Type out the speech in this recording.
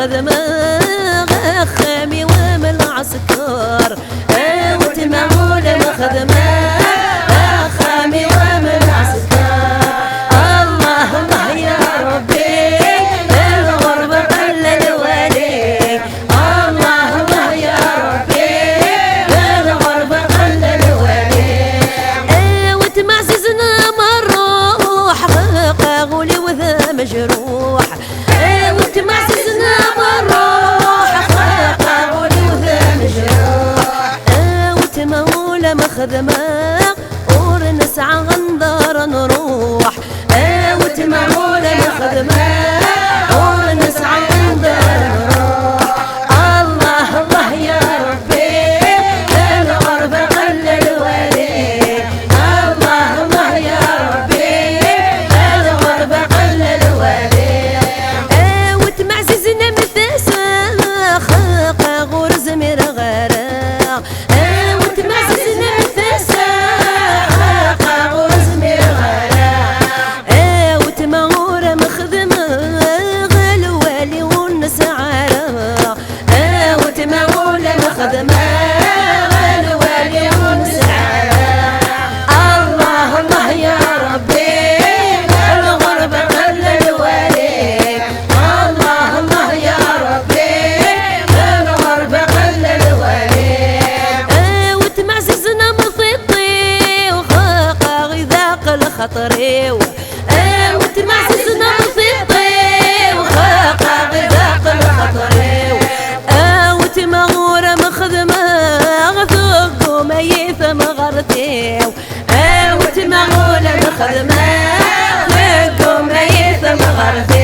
خدمة خامي ومن عسكر وتمعول مخدمة خامي ومن عسكر. الله الله يا ربي الغربة قلل والي. الله الله يا ربي الغربة قلل والي. وتمعززنا مروح قاغولي وذا مجروح. وتمعززنا مروح قاغولي وذا مجروح. وتمولى مخدمة ونسعى غندر نروح. وتمولى مخدمة ونسعى غندر نروح. الله الله يا ربي الغربة قلل والي. الله الله يا ربي الغربة قلل والي. وتمعززنا مثاسخ غرز من غراق. وتمعززنا مثاسخ غرز من غراق. وتمعورة مخدمة غلوالي ونسعارة. وتمعورة مخدمة غلوالي ونسعارة. الله الله يا ربي الغربة قلل والي. الله الله يا ربي الغربة قلل والي. وتمعززنا مفيطي وخاقا غذاق الخطري. وتمعززنا مفيطي وخاقا غذاق الخطري. وتمغورة مخدمة غثق وميثة مغرتي. وتمغورة مخدمة غثق وميثة مغرتي.